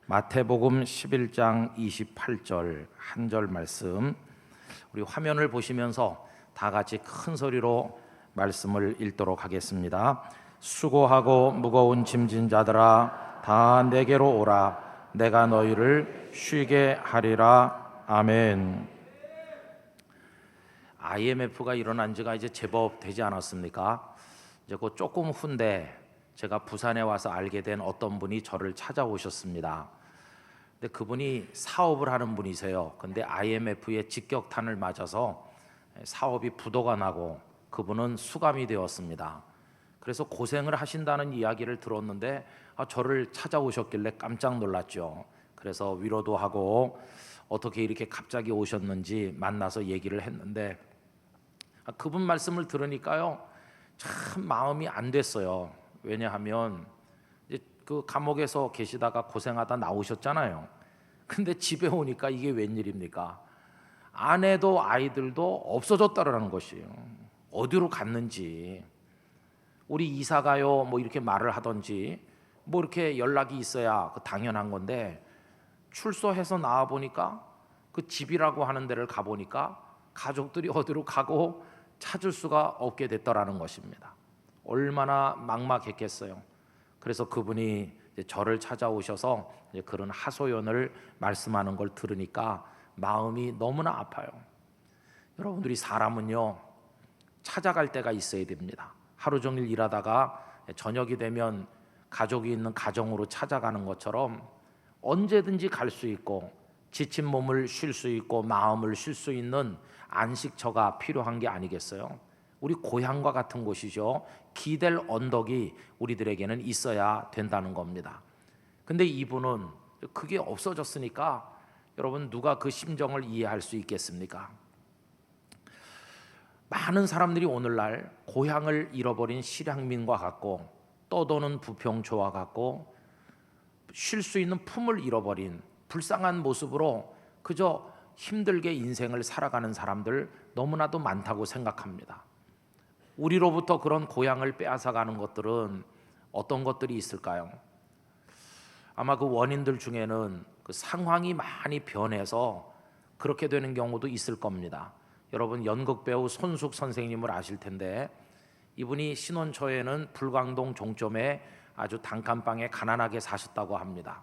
마태복음 11장 28절 한 절 말씀, 우리 화면을 보시면서 다 같이 큰 소리로 말씀을 읽도록 하겠습니다. 수고하고 무거운 짐진 자들아 다 내게로 오라. 내가 너희를 쉬게 하리라. 아멘. IMF가 일어난 지가 이제 제법 되지 않았습니까? 이제 그 조금 후인데 제가 부산에 와서 알게 된 어떤 분이 저를 찾아오셨습니다. 근데 그분이 사업을 하는 분이세요. 근데 IMF의 직격탄을 맞아서 사업이 부도가 나고 그분은 수감이 되었습니다. 그래서 고생을 하신다는 이야기를 들었는데 저를 찾아오셨길래 깜짝 놀랐죠. 그래서 위로도 하고 어떻게 이렇게 갑자기 오셨는지 만나서 얘기를 했는데 그분 말씀을 들으니까요, 참 마음이 안 됐어요. 왜냐하면 이제 그 감옥에서 계시다가 고생하다 나오셨잖아요. 근데 집에 오니까 이게 웬일입니까? 아내도 아이들도 없어졌다라는 것이에요. 어디로 갔는지, 우리 이사 가요 뭐 이렇게 말을 하던지, 뭐 이렇게 연락이 있어야 당연한 건데, 출소해서 나와 보니까 그 집이라고 하는 데를 가 보니까 가족들이 어디로 가고 찾을 수가 없게 됐더라는 것입니다. 얼마나 막막했겠어요. 그래서 그분이 저를 찾아오셔서 그런 하소연을 말씀하는 걸 들으니까 마음이 너무나 아파요. 여러분들이 사람은요, 찾아갈 때가 있어야 됩니다. 하루 종일 일하다가 저녁이 되면 가족이 있는 가정으로 찾아가는 것처럼 언제든지 갈 수 있고 지친 몸을 쉴 수 있고 마음을 쉴 수 있는 안식처가 필요한 게 아니겠어요? 우리 고향과 같은 곳이죠. 기댈 언덕이 우리들에게는 있어야 된다는 겁니다. 근데 이분은 그게 없어졌으니까 여러분, 누가 그 심정을 이해할 수 있겠습니까? 많은 사람들이 오늘날 고향을 잃어버린 실향민과 같고 떠도는 부평초와 같고 쉴 수 있는 품을 잃어버린 불쌍한 모습으로 그저 힘들게 인생을 살아가는 사람들 너무나도 많다고 생각합니다. 우리로부터 그런 고향을 빼앗아가는 것들은 어떤 것들이 있을까요? 아마 그 원인들 중에는 그 상황이 많이 변해서 그렇게 되는 경우도 있을 겁니다. 여러분, 연극 배우 손숙 선생님을 아실 텐데, 이분이 신혼 초에는 불광동 종점에 아주 단칸방에 가난하게 사셨다고 합니다.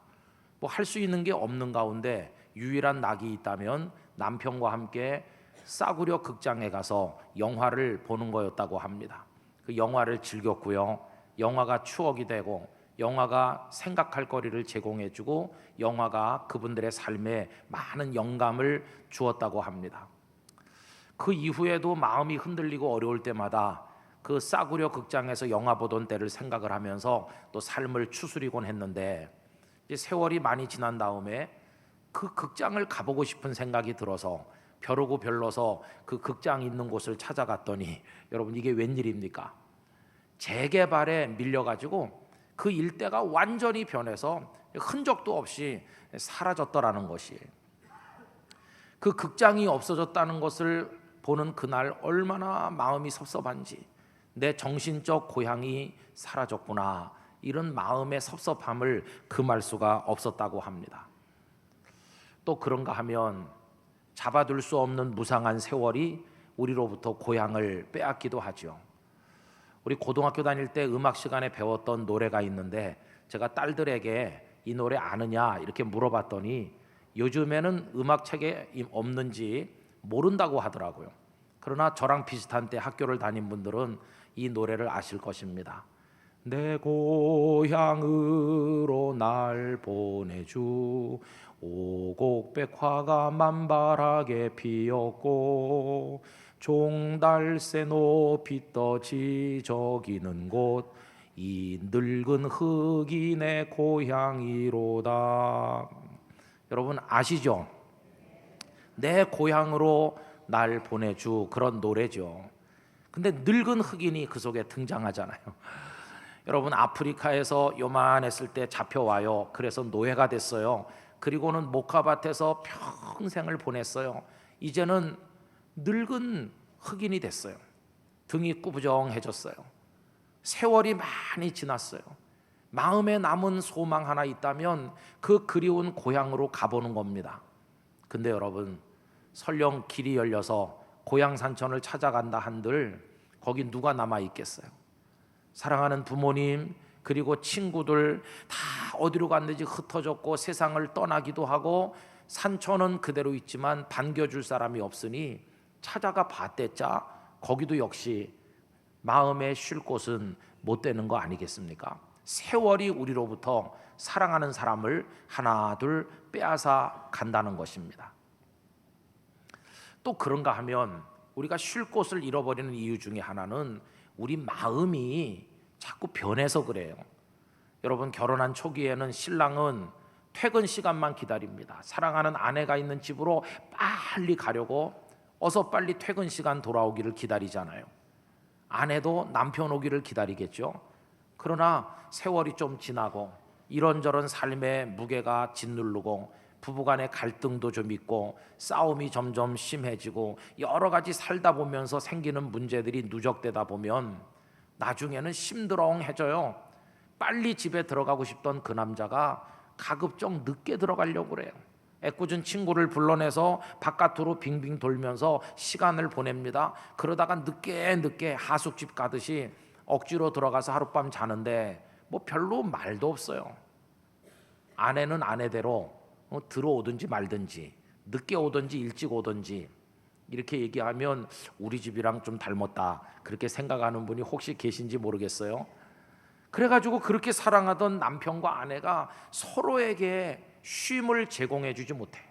뭐 할 수 있는 게 없는 가운데 유일한 낙이 있다면 남편과 함께 싸구려 극장에 가서 영화를 보는 거였다고 합니다. 그 영화를 즐겼고요. 영화가 추억이 되고 영화가 생각할 거리를 제공해주고 영화가 그분들의 삶에 많은 영감을 주었다고 합니다. 그 이후에도 마음이 흔들리고 어려울 때마다 그 싸구려 극장에서 영화 보던 때를 생각을 하면서 또 삶을 추스리곤 했는데, 이제 세월이 많이 지난 다음에 그 극장을 가보고 싶은 생각이 들어서 벼르고 별러서 그 극장 있는 곳을 찾아갔더니 여러분, 이게 웬일입니까? 재개발에 밀려가지고 그 일대가 완전히 변해서 흔적도 없이 사라졌더라는 것이에요. 그 극장이 없어졌다는 것을 보는 그날 얼마나 마음이 섭섭한지, 내 정신적 고향이 사라졌구나, 이런 마음의 섭섭함을 금할 수가 없었다고 합니다. 또 그런가 하면 잡아둘 수 없는 무상한 세월이 우리로부터 고향을 빼앗기도 하죠. 우리 고등학교 다닐 때 음악 시간에 배웠던 노래가 있는데, 제가 딸들에게 이 노래 아느냐 이렇게 물어봤더니 요즘에는 음악책에 없는지 모른다고 하더라고요. 그러나 저랑 비슷한 때 학교를 다닌 분들은 이 노래를 아실 것입니다. 내 고향으로 날 보내주, 오곡백화가 만발하게 피었고 종달새 높이 떠 지저귀는 곳, 이 늙은 흙이 내 고향이로다. 여러분 아시죠? 내 고향으로 날 보내주, 그런 노래죠. 근데 늙은 흑인이 그 속에 등장하잖아요. 여러분, 아프리카에서 요만했을 때 잡혀와요. 그래서 노예가 됐어요. 그리고는 목화밭에서 평생을 보냈어요. 이제는 늙은 흑인이 됐어요. 등이 꾸부정해졌어요. 세월이 많이 지났어요. 마음에 남은 소망 하나 있다면 그 그리운 고향으로 가보는 겁니다. 근데 여러분, 설령 길이 열려서 고향 산천을 찾아간다 한들 거기 누가 남아 있겠어요? 사랑하는 부모님 그리고 친구들 다 어디로 갔는지 흩어졌고 세상을 떠나기도 하고 산천은 그대로 있지만 반겨줄 사람이 없으니 찾아가 봤댔자 거기도 역시 마음에 쉴 곳은 못 되는 거 아니겠습니까? 세월이 우리로부터 사랑하는 사람을 하나 둘 빼앗아 간다는 것입니다. 또 그런가 하면 우리가 쉴 곳을 잃어버리는 이유 중에 하나는 우리 마음이 자꾸 변해서 그래요. 여러분, 결혼한 초기에는 신랑은 퇴근 시간만 기다립니다. 사랑하는 아내가 있는 집으로 빨리 가려고 어서 빨리 퇴근 시간 돌아오기를 기다리잖아요. 아내도 남편 오기를 기다리겠죠. 그러나 세월이 좀 지나고 이런저런 삶의 무게가 짓누르고 부부간의 갈등도 좀 있고 싸움이 점점 심해지고 여러 가지 살다 보면서 생기는 문제들이 누적되다 보면 나중에는 심드렁해져요. 빨리 집에 들어가고 싶던 그 남자가 가급적 늦게 들어가려고 그래요. 애꿎은 친구를 불러내서 바깥으로 빙빙 돌면서 시간을 보냅니다. 그러다가 늦게 하숙집 가듯이 억지로 들어가서 하룻밤 자는데 뭐 별로 말도 없어요. 아내는 아내대로 들어오든지 말든지 늦게 오든지 일찍 오든지 이렇게 얘기하면 우리 집이랑 좀 닮았다 그렇게 생각하는 분이 혹시 계신지 모르겠어요. 그래가지고 그렇게 사랑하던 남편과 아내가 서로에게 쉼을 제공해 주지 못해요.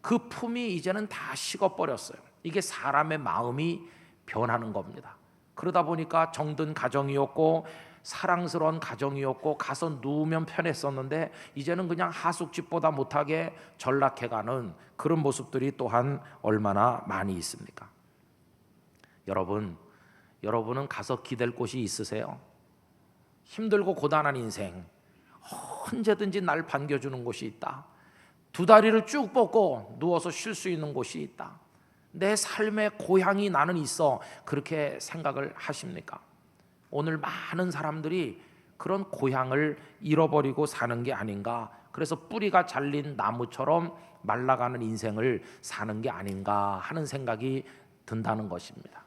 그 품이 이제는 다 식어버렸어요. 이게 사람의 마음이 변하는 겁니다. 그러다 보니까 정든 가정이었고 사랑스러운 가정이었고 가서 누우면 편했었는데 이제는 그냥 하숙집보다 못하게 전락해가는 그런 모습들이 또한 얼마나 많이 있습니까? 여러분은 가서 기댈 곳이 있으세요? 힘들고 고단한 인생 언제든지 날 반겨주는 곳이 있다. 두 다리를 쭉 뻗고 누워서 쉴 수 있는 곳이 있다. 내 삶의 고향이 나는 있어. 그렇게 생각을 하십니까? 오늘 많은 사람들이 그런 고향을 잃어버리고 사는 게 아닌가. 그래서 뿌리가 잘린 나무처럼 말라가는 인생을 사는 게 아닌가 하는 생각이 든다는 것입니다.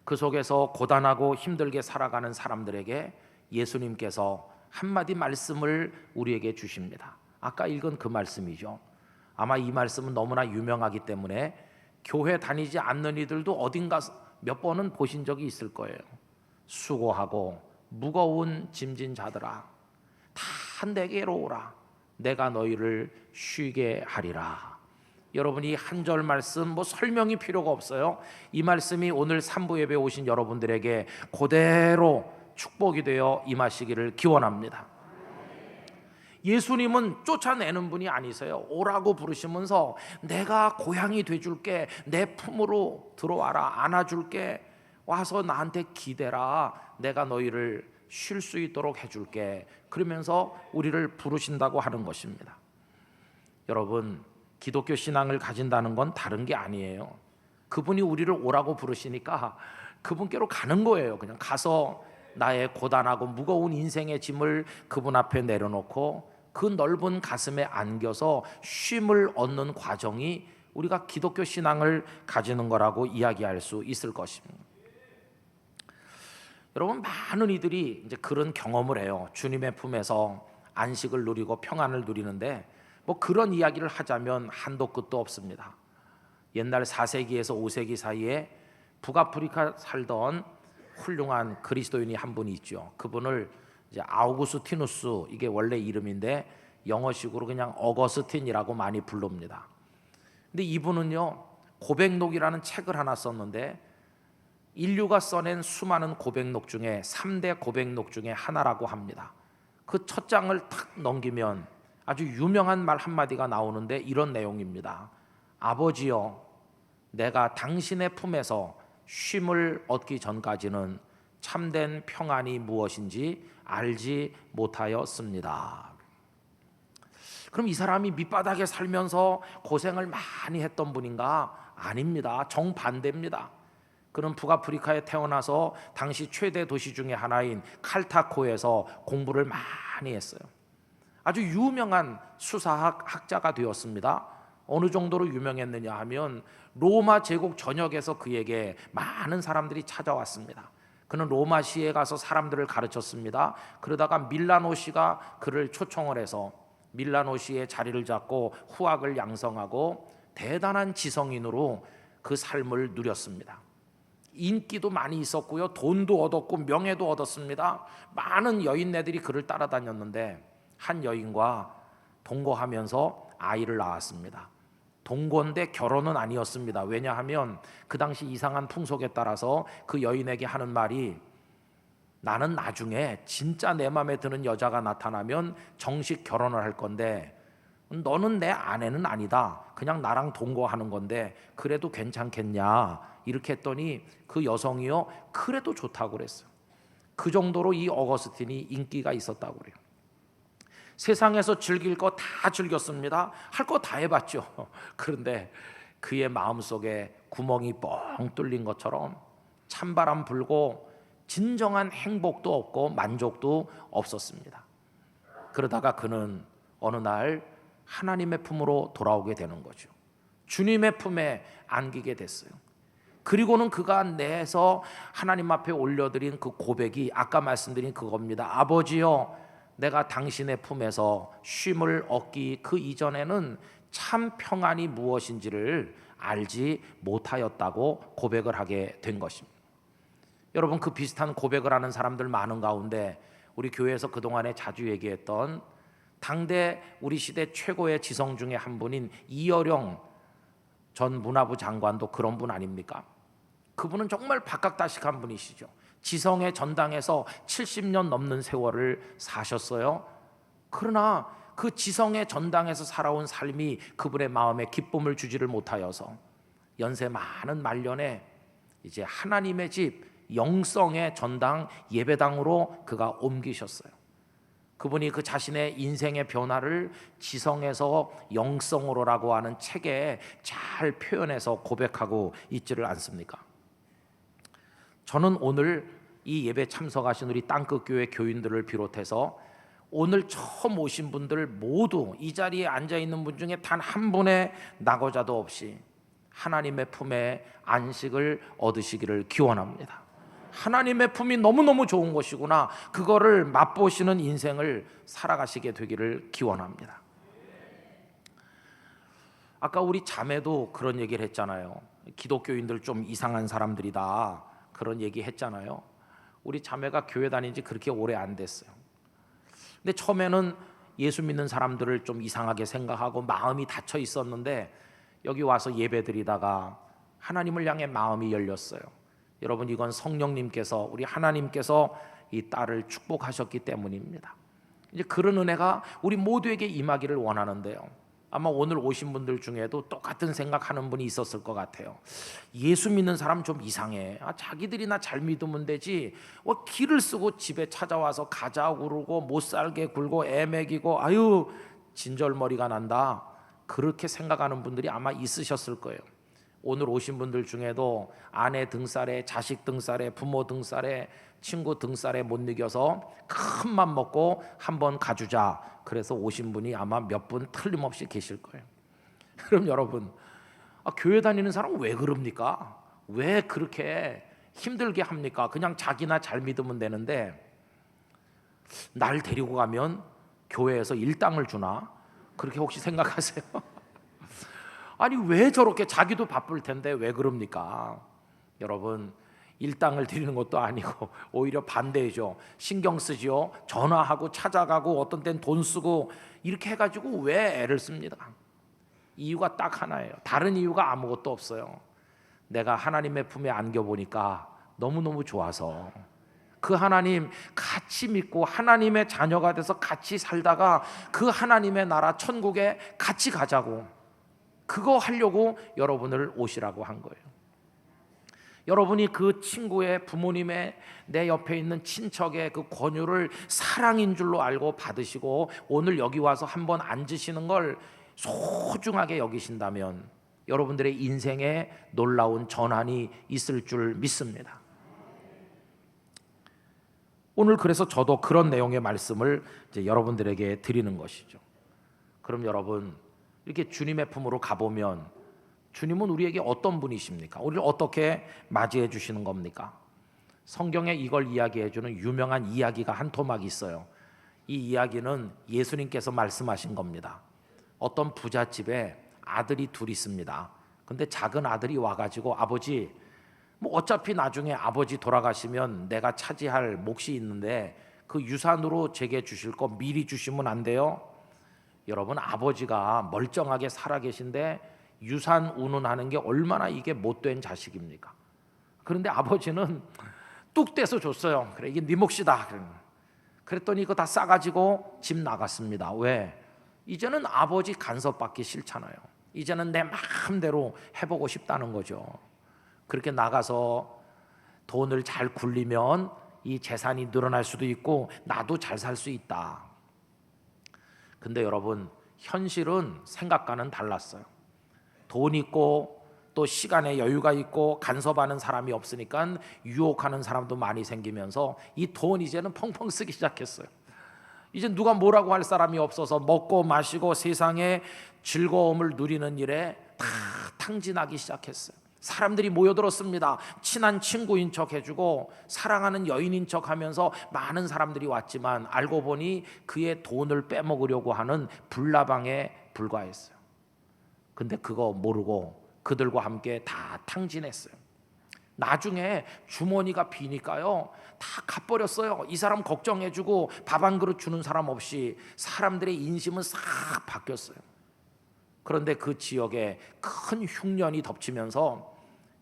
그 속에서 고단하고 힘들게 살아가는 사람들에게 예수님께서 한마디 말씀을 우리에게 주십니다. 아까 읽은 그 말씀이죠. 아마 이 말씀은 너무나 유명하기 때문에 교회 다니지 않는 이들도 어딘가 몇 번은 보신 적이 있을 거예요. 수고하고 무거운 짐진 자들아 다 내게로 오라. 내가 너희를 쉬게 하리라. 여러분이 한 절 말씀 뭐 설명이 필요가 없어요. 이 말씀이 오늘 3부 예배 오신 여러분들에게 그대로 축복이 되어 임하시기를 기원합니다. 예수님은 쫓아내는 분이 아니세요. 오라고 부르시면서 내가 고향이 돼줄게. 내 품으로 들어와라. 안아줄게. 와서 나한테 기대라. 내가 너희를 쉴 수 있도록 해줄게. 그러면서 우리를 부르신다고 하는 것입니다. 여러분, 기독교 신앙을 가진다는 건 다른 게 아니에요. 그분이 우리를 오라고 부르시니까 그분께로 가는 거예요. 그냥 가서 나의 고단하고 무거운 인생의 짐을 그분 앞에 내려놓고 그 넓은 가슴에 안겨서 쉼을 얻는 과정이 우리가 기독교 신앙을 가지는 거라고 이야기할 수 있을 것입니다. 여러분, 많은 이들이 이제 그런 경험을 해요. 주님의 품에서 안식을 누리고 평안을 누리는데 뭐 그런 이야기를 하자면 한도 끝도 없습니다. 옛날 4세기에서 5세기 사이에 북아프리카 살던 훌륭한 그리스도인이 한 분이 있죠. 그분을 이제 아우구스티누스, 이게 원래 이름인데 영어식으로 그냥 어거스틴이라고 많이 부릅니다. 근데 이분은요, 고백록이라는 책을 하나 썼는데 인류가 써낸 수많은 고백록 중에 3대 고백록 중에 하나라고 합니다. 그 첫 장을 탁 넘기면 아주 유명한 말 한마디가 나오는데 이런 내용입니다. 아버지여, 내가 당신의 품에서 쉼을 얻기 전까지는 참된 평안이 무엇인지 알지 못하였습니다. 그럼 이 사람이 밑바닥에 살면서 고생을 많이 했던 분인가? 아닙니다. 정반대입니다. 그는 북아프리카에 태어나서 당시 최대 도시 중에 하나인 칼타코에서 공부를 많이 했어요. 아주 유명한 수사학자가 되었습니다. 어느 정도로 유명했느냐 하면 로마 제국 전역에서 그에게 많은 사람들이 찾아왔습니다. 그는 로마시에 가서 사람들을 가르쳤습니다. 그러다가 밀라노시가 그를 초청을 해서 밀라노시에 자리를 잡고 후학을 양성하고 대단한 지성인으로 그 삶을 누렸습니다. 인기도 많이 있었고요, 돈도 얻었고 명예도 얻었습니다. 많은 여인네들이 그를 따라다녔는데 한 여인과 동거하면서 아이를 낳았습니다. 동거인데 결혼은 아니었습니다. 왜냐하면 그 당시 이상한 풍속에 따라서 그 여인에게 하는 말이, 나는 나중에 진짜 내 마음에 드는 여자가 나타나면 정식 결혼을 할 건데 너는 내 아내는 아니다. 그냥 나랑 동거하는 건데 그래도 괜찮겠냐, 이렇게 했더니 그 여성이요, 그래도 좋다고 그랬어요. 그 정도로 이 어거스틴이 인기가 있었다고 그래요. 세상에서 즐길 거 다 즐겼습니다. 할 거 다 해봤죠. 그런데 그의 마음속에 구멍이 뻥 뚫린 것처럼 찬바람 불고 진정한 행복도 없고 만족도 없었습니다. 그러다가 그는 어느 날 하나님의 품으로 돌아오게 되는 거죠. 주님의 품에 안기게 됐어요. 그리고는 그가 내서 하나님 앞에 올려드린 그 고백이 아까 말씀드린 그겁니다. 아버지여, 내가 당신의 품에서 쉼을 얻기 그 이전에는 참 평안이 무엇인지를 알지 못하였다고 고백을 하게 된 것입니다. 여러분, 그 비슷한 고백을 하는 사람들 많은 가운데 우리 교회에서 그동안에 자주 얘기했던 당대 우리 시대 최고의 지성 중에 한 분인 이어령 전 문화부 장관도 그런 분 아닙니까? 그분은 정말 박학다식한 분이시죠. 지성의 전당에서 70년 넘는 세월을 사셨어요. 그러나 그 지성의 전당에서 살아온 삶이 그분의 마음에 기쁨을 주지를 못하여서 연세 많은 말년에 이제 하나님의 집 영성의 전당 예배당으로 그가 옮기셨어요. 그분이 그 자신의 인생의 변화를 지성에서 영성으로라고 하는 책에 잘 표현해서 고백하고 있지를 않습니까? 저는 오늘 이 예배 참석하신 우리 땅끝교회 교인들을 비롯해서 오늘 처음 오신 분들 모두 이 자리에 앉아있는 분 중에 단 한 분의 낙오자도 없이 하나님의 품에 안식을 얻으시기를 기원합니다. 하나님의 품이 너무너무 좋은 것이구나, 그거를 맛보시는 인생을 살아가시게 되기를 기원합니다. 아까 우리 자매도 그런 얘기를 했잖아요. 기독교인들 좀 이상한 사람들이다, 그런 얘기 했잖아요. 우리 자매가 교회 다닌 지 그렇게 오래 안 됐어요. 근데 처음에는 예수 믿는 사람들을 좀 이상하게 생각하고 마음이 닫혀 있었는데 여기 와서 예배드리다가 하나님을 향해 마음이 열렸어요. 여러분, 이건 성령님께서, 우리 하나님께서 이 딸을 축복하셨기 때문입니다. 이제 그런 은혜가 우리 모두에게 임하기를 원하는데요, 아마 오늘 오신 분들 중에도 똑같은 생각하는 분이 있었을 것 같아요. 예수 믿는 사람 좀 이상해. 자기들이나 잘 믿으면 되지, 길을 쓰고 집에 찾아와서 가자 그러고 못 살게 굴고 애매기고 아유 진절머리가 난다, 그렇게 생각하는 분들이 아마 있으셨을 거예요. 오늘 오신 분들 중에도 아내 등살에, 자식 등살에, 부모 등살에, 친구 등살에 못 이겨서 큰 맘 먹고 한번 가주자, 그래서 오신 분이 아마 몇 분 틀림없이 계실 거예요. 그럼 여러분, 교회 다니는 사람은 왜 그럽니까? 왜 그렇게 힘들게 합니까? 그냥 자기나 잘 믿으면 되는데 날 데리고 가면 교회에서 일당을 주나? 그렇게 혹시 생각하세요? 아니 왜 저렇게, 자기도 바쁠 텐데 왜 그럽니까? 여러분, 일당을 드리는 것도 아니고 오히려 반대죠. 신경 쓰지요. 전화하고 찾아가고 어떤 땐 돈 쓰고 이렇게 해가지고 왜 애를 씁니다? 이유가 딱 하나예요. 다른 이유가 아무것도 없어요. 내가 하나님의 품에 안겨보니까 너무너무 좋아서 그 하나님 같이 믿고 하나님의 자녀가 돼서 같이 살다가 그 하나님의 나라 천국에 같이 가자고, 그거 하려고 여러분을 오시라고 한 거예요. 여러분이 그 친구의, 부모님의, 내 옆에 있는 친척의 그 권유를 사랑인 줄로 알고 받으시고 오늘 여기 와서 한번 앉으시는 걸 소중하게 여기신다면 여러분들의 인생에 놀라운 전환이 있을 줄 믿습니다. 오늘 그래서 저도 그런 내용의 말씀을 이제 여러분들에게 드리는 것이죠. 그럼 여러분, 이렇게 주님의 품으로 가보면 주님은 우리에게 어떤 분이십니까? 우리를 어떻게 맞이해 주시는 겁니까? 성경에 이걸 이야기해 주는 유명한 이야기가 한 토막이 있어요. 이 이야기는 예수님께서 말씀하신 겁니다. 어떤 부잣집에 아들이 둘 있습니다. 근데 작은 아들이 와가지고, 아버지, 뭐 어차피 나중에 아버지 돌아가시면 내가 차지할 몫이 있는데 그 유산으로 제게 주실 거 미리 주시면 안 돼요? 여러분, 아버지가 멀쩡하게 살아계신데 유산 운운하는 게 얼마나 이게 못된 자식입니까? 그런데 아버지는 뚝 떼서 줬어요. 그래, 이게 네 몫이다. 그랬더니 이거 다 싸가지고 집 나갔습니다. 왜? 이제는 아버지 간섭받기 싫잖아요. 이제는 내 마음대로 해보고 싶다는 거죠. 그렇게 나가서 돈을 잘 굴리면 이 재산이 늘어날 수도 있고 나도 잘 살 수 있다. 근데 여러분, 현실은 생각과는 달랐어요. 돈 있고 또 시간에 여유가 있고 간섭하는 사람이 없으니까 유혹하는 사람도 많이 생기면서 이 돈 이제는 펑펑 쓰기 시작했어요. 이제 누가 뭐라고 할 사람이 없어서 먹고 마시고 세상의 즐거움을 누리는 일에 다 탕진하기 시작했어요. 사람들이 모여들었습니다. 친한 친구인 척 해주고 사랑하는 여인인 척 하면서 많은 사람들이 왔지만 알고 보니 그의 돈을 빼먹으려고 하는 불나방에 불과했어요. 근데 그거 모르고 그들과 함께 다 탕진했어요. 나중에 주머니가 비니까요, 다 갚버렸어요. 이 사람 걱정해주고 밥 한 그릇 주는 사람 없이 사람들의 인심은 싹 바뀌었어요. 그런데 그 지역에 큰 흉년이 덮치면서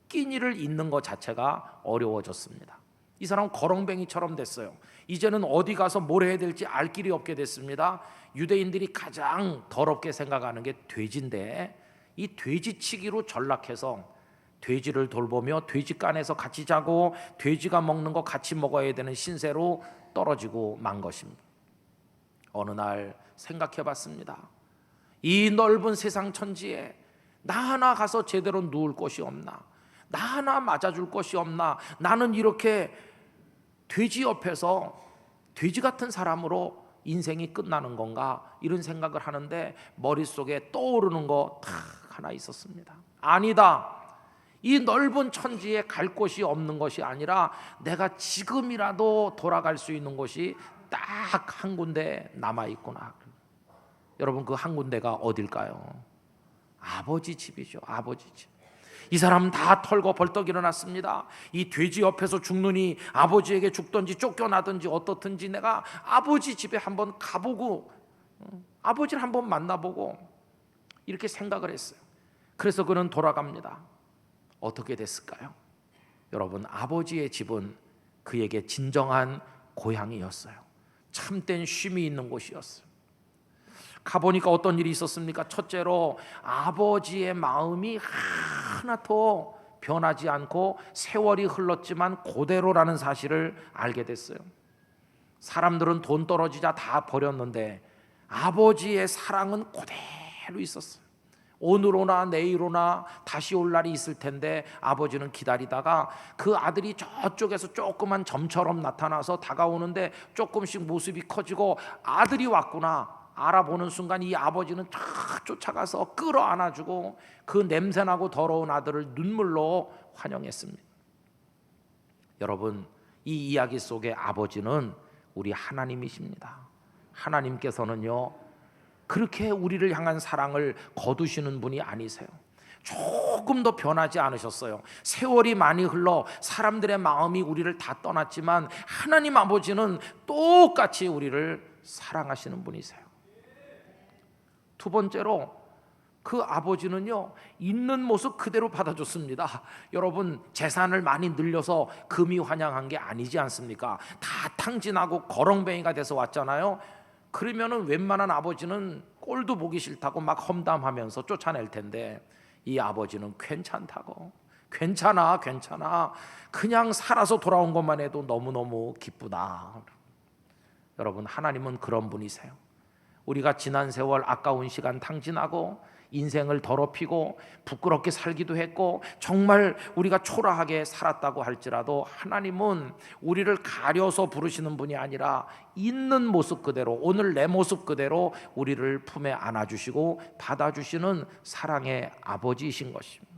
끼니를 잇는 것 자체가 어려워졌습니다. 이 사람은 거렁뱅이처럼 됐어요. 이제는 어디 가서 뭘 해야 될지 알 길이 없게 됐습니다. 유대인들이 가장 더럽게 생각하는 게 돼지인데, 이 돼지치기로 전락해서 돼지를 돌보며 돼지간에서 같이 자고 돼지가 먹는 거 같이 먹어야 되는 신세로 떨어지고 만 것입니다. 어느 날 생각해 봤습니다. 이 넓은 세상 천지에 나 하나 가서 제대로 누울 곳이 없나? 나 하나 맞아줄 것이 없나? 나는 이렇게 돼지 옆에서 돼지 같은 사람으로 인생이 끝나는 건가? 이런 생각을 하는데 머릿속에 떠오르는 거 딱 하나 있었습니다. 아니다. 이 넓은 천지에 갈 곳이 없는 것이 아니라 내가 지금이라도 돌아갈 수 있는 곳이 딱 한 군데 남아있구나. 여러분, 그 한 군데가 어딜까요? 아버지 집이죠. 아버지 집. 이 사람은 다 털고 벌떡 일어났습니다. 이 돼지 옆에서 죽느니 아버지에게 죽든지 쫓겨나든지 어떻든지 내가 아버지 집에 한번 가보고 아버지를 한번 만나보고 이렇게 생각을 했어요. 그래서 그는 돌아갑니다. 어떻게 됐을까요? 여러분, 아버지의 집은 그에게 진정한 고향이었어요. 참된 쉼이 있는 곳이었어요. 가보니까 어떤 일이 있었습니까? 첫째로 아버지의 마음이 하나도 변하지 않고 세월이 흘렀지만 그대로라는 사실을 알게 됐어요. 사람들은 돈 떨어지자 다 버렸는데 아버지의 사랑은 그대로 있었어요. 오늘 오나 내일 오나 다시 올 날이 있을 텐데 아버지는 기다리다가 그 아들이 저쪽에서 조그만 점처럼 나타나서 다가오는데 조금씩 모습이 커지고 아들이 왔구나 알아보는 순간 이 아버지는 쫙 쫓아가서 끌어안아주고 그 냄새나고 더러운 아들을 눈물로 환영했습니다. 여러분, 이 이야기 속의 아버지는 우리 하나님이십니다. 하나님께서는요, 그렇게 우리를 향한 사랑을 거두시는 분이 아니세요. 조금 더 변하지 않으셨어요. 세월이 많이 흘러 사람들의 마음이 우리를 다 떠났지만 하나님 아버지는 똑같이 우리를 사랑하시는 분이세요. 두 번째로 그 아버지는요, 있는 모습 그대로 받아줬습니다. 여러분, 재산을 많이 늘려서 금이 환영한 게 아니지 않습니까? 다 탕진하고 거렁뱅이가 돼서 왔잖아요. 그러면은 웬만한 아버지는 꼴도 보기 싫다고 막 험담하면서 쫓아낼 텐데 이 아버지는 괜찮다고, 괜찮아 그냥 살아서 돌아온 것만 해도 너무너무 기쁘다. 여러분, 하나님은 그런 분이세요. 우리가 지난 세월 아까운 시간 탕진하고 인생을 더럽히고 부끄럽게 살기도 했고 정말 우리가 초라하게 살았다고 할지라도 하나님은 우리를 가려서 부르시는 분이 아니라 있는 모습 그대로, 오늘 내 모습 그대로 우리를 품에 안아주시고 받아주시는 사랑의 아버지이신 것입니다.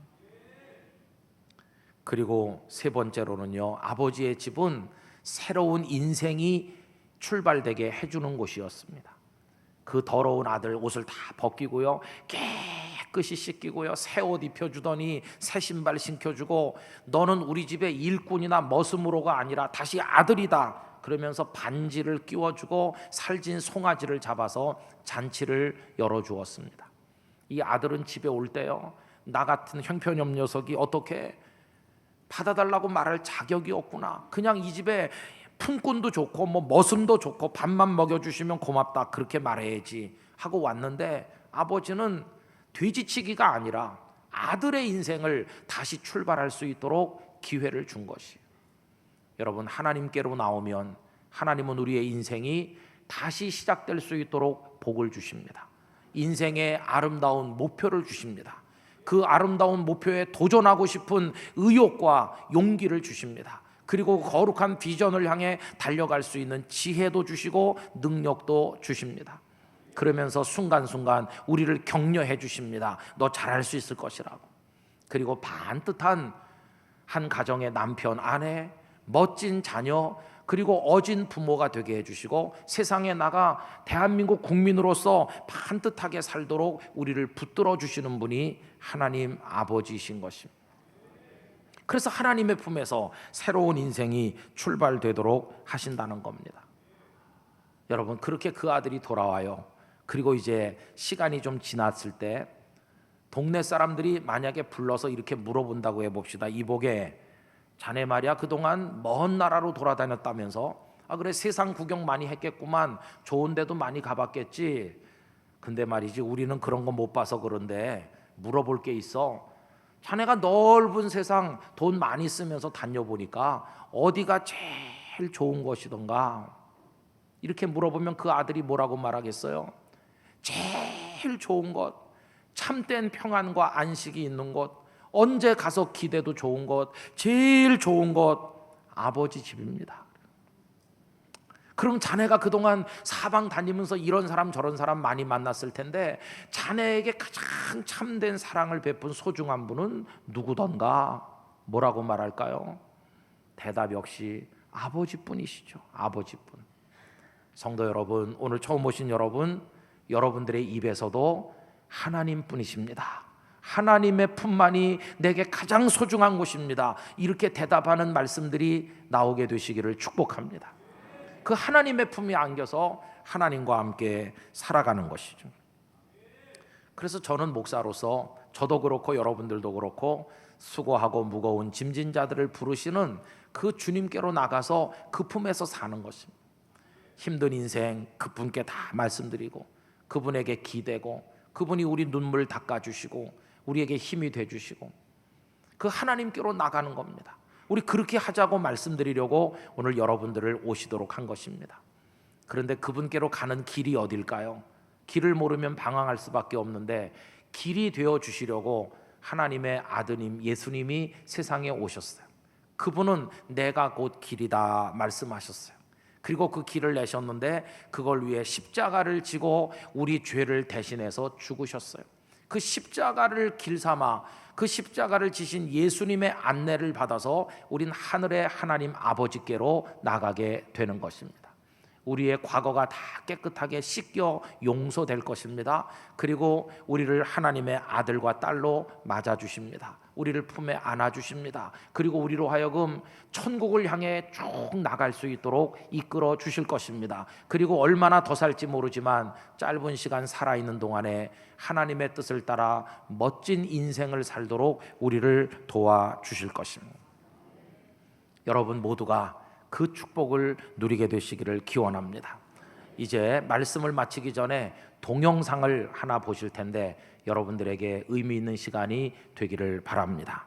그리고 세 번째로는요, 아버지의 집은 새로운 인생이 출발되게 해주는 곳이었습니다. 그 더러운 아들 옷을 다 벗기고요, 깨끗이 씻기고요, 새 옷 입혀주더니 새 신발 신겨주고, 너는 우리 집의 일꾼이나 머슴으로가 아니라 다시 아들이다 그러면서 반지를 끼워주고 살진 송아지를 잡아서 잔치를 열어주었습니다. 이 아들은 집에 올 때요, 나 같은 형편없는 녀석이 어떻게 받아달라고 말할 자격이 없구나, 그냥 이 집에 품꾼도 좋고 뭐 머슴도 좋고 밥만 먹여주시면 고맙다 그렇게 말해야지 하고 왔는데, 아버지는 돼지치기가 아니라 아들의 인생을 다시 출발할 수 있도록 기회를 준 것이에요. 여러분, 하나님께로 나오면 하나님은 우리의 인생이 다시 시작될 수 있도록 복을 주십니다. 인생의 아름다운 목표를 주십니다. 그 아름다운 목표에 도전하고 싶은 의욕과 용기를 주십니다. 그리고 거룩한 비전을 향해 달려갈 수 있는 지혜도 주시고 능력도 주십니다. 그러면서 순간순간 우리를 격려해 주십니다. 너 잘할 수 있을 것이라고. 그리고 반듯한 한 가정의 남편, 아내, 멋진 자녀, 그리고 어진 부모가 되게 해주시고 세상에 나가 대한민국 국민으로서 반듯하게 살도록 우리를 붙들어 주시는 분이 하나님 아버지이신 것입니다. 그래서 하나님의 품에서 새로운 인생이 출발되도록 하신다는 겁니다. 여러분, 그렇게 그 아들이 돌아와요. 그리고 이제 시간이 좀 지났을 때 동네 사람들이 만약에 불러서 이렇게 물어본다고 해봅시다. 이복에, 자네 말이야 그동안 먼 나라로 돌아다녔다면서, 아 그래 세상 구경 많이 했겠구만, 좋은 데도 많이 가봤겠지. 근데 말이지 우리는 그런 거 못 봐서 그런데 물어볼 게 있어. 자네가 넓은 세상 돈 많이 쓰면서 다녀보니까 어디가 제일 좋은 것이던가? 이렇게 물어보면 그 아들이 뭐라고 말하겠어요? 제일 좋은 것, 참된 평안과 안식이 있는 곳, 언제 가서 기대도 좋은 것, 제일 좋은 것 아버지 집입니다. 그럼 자네가 그동안 사방 다니면서 이런 사람 저런 사람 많이 만났을 텐데 자네에게 가장 참된 사랑을 베푼 소중한 분은 누구던가? 뭐라고 말할까요? 대답 역시 아버지뿐이시죠. 아버지뿐. 성도 여러분, 오늘 처음 오신 여러분, 여러분들의 입에서도 하나님뿐이십니다. 하나님의 품만이 내게 가장 소중한 곳입니다. 이렇게 대답하는 말씀들이 나오게 되시기를 축복합니다. 그 하나님의 품에 안겨서 하나님과 함께 살아가는 것이죠. 그래서 저는 목사로서 저도 그렇고 여러분들도 그렇고 수고하고 무거운 짐진 자들을 부르시는 그 주님께로 나가서 그 품에서 사는 것입니다. 힘든 인생 그분께 다 말씀드리고 그분에게 기대고 그분이 우리 눈물 닦아주시고 우리에게 힘이 돼주시고 그 하나님께로 나가는 겁니다. 우리 그렇게 하자고 말씀드리려고 오늘 여러분들을 오시도록 한 것입니다. 그런데 그분께로 가는 길이 어딜까요? 길을 모르면 방황할 수밖에 없는데 길이 되어 주시려고 하나님의 아드님 예수님이 세상에 오셨어요. 그분은 내가 곧 길이다 말씀하셨어요. 그리고 그 길을 내셨는데 그걸 위해 십자가를 지고 우리 죄를 대신해서 죽으셨어요. 그 십자가를 길삼아 그 십자가를 지신 예수님의 안내를 받아서 우린 하늘의 하나님 아버지께로 나가게 되는 것입니다. 우리의 과거가 다 깨끗하게 씻겨 용서될 것입니다. 그리고 우리를 하나님의 아들과 딸로 맞아주십니다. 우리를 품에 안아주십니다. 그리고 우리로 하여금 천국을 향해 쭉 나갈 수 있도록 이끌어 주실 것입니다. 그리고 얼마나 더 살지 모르지만 짧은 시간 살아있는 동안에 하나님의 뜻을 따라 멋진 인생을 살도록 우리를 도와주실 것입니다. 여러분 모두가 그 축복을 누리게 되시기를 기원합니다. 이제 말씀을 마치기 전에 동영상을 하나 보실 텐데 여러분들에게 의미 있는 시간이 되기를 바랍니다.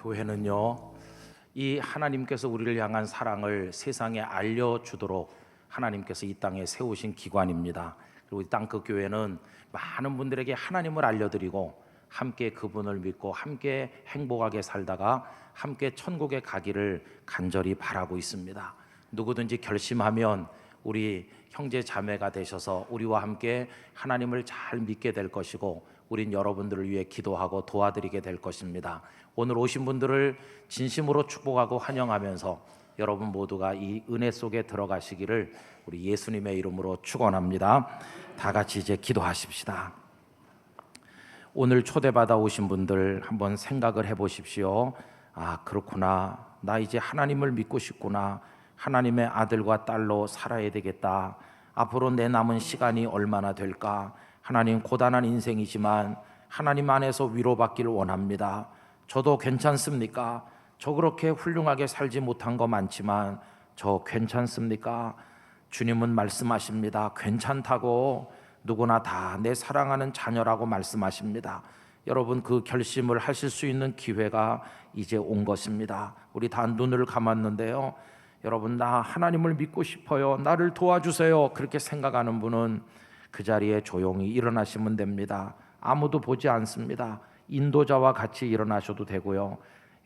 교회는요, 이 하나님께서 우리를 향한 사랑을 세상에 알려주도록 하나님께서 이 땅에 세우신 기관입니다. 그리고 이 땅끝 교회는 많은 분들에게 하나님을 알려드리고 함께 그분을 믿고 함께 행복하게 살다가 함께 천국에 가기를 간절히 바라고 있습니다. 누구든지 결심하면 우리 형제 자매가 되셔서 우리와 함께 하나님을 잘 믿게 될 것이고 우린 여러분들을 위해 기도하고 도와드리게 될 것입니다. 오늘 오신 분들을 진심으로 축복하고 환영하면서 여러분 모두가 이 은혜 속에 들어가시기를 우리 예수님의 이름으로 축원합니다. 다 같이 이제 기도하십시다. 오늘 초대받아 오신 분들 한번 생각을 해보십시오. 아, 그렇구나. 나 이제 하나님을 믿고 싶구나. 하나님의 아들과 딸로 살아야 되겠다. 앞으로 내 남은 시간이 얼마나 될까? 하나님, 고단한 인생이지만 하나님 안에서 위로받기를 원합니다. 저도 괜찮습니까? 저 그렇게 훌륭하게 살지 못한 거 많지만 저 괜찮습니까? 주님은 말씀하십니다. 괜찮다고. 누구나 다 내 사랑하는 자녀라고 말씀하십니다. 여러분, 그 결심을 하실 수 있는 기회가 이제 온 것입니다. 우리 다 눈을 감았는데요, 여러분, 나 하나님을 믿고 싶어요, 나를 도와주세요, 그렇게 생각하는 분은 그 자리에 조용히 일어나시면 됩니다. 아무도 보지 않습니다. 인도자와 같이 일어나셔도 되고요.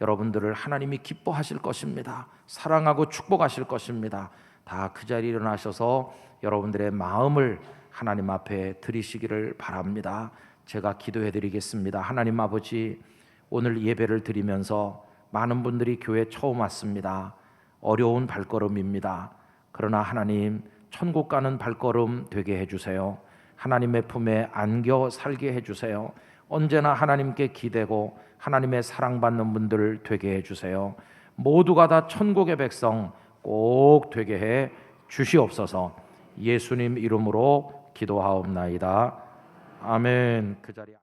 여러분들을 하나님이 기뻐하실 것입니다. 사랑하고 축복하실 것입니다. 다 그 자리에 일어나셔서 여러분들의 마음을 하나님 앞에 드리시기를 바랍니다. 제가 기도해 드리겠습니다. 하나님 아버지, 오늘 예배를 드리면서 많은 분들이 교회 처음 왔습니다. 어려운 발걸음입니다. 그러나 하나님, 천국 가는 발걸음 되게 해주세요. 하나님의 품에 안겨 살게 해주세요. 언제나 하나님께 기대고 하나님의 사랑받는 분들 되게 해주세요. 모두가 다 천국의 백성 꼭 되게 해 주시옵소서. 예수님 이름으로 기도하옵나이다. 아멘. 그 자리에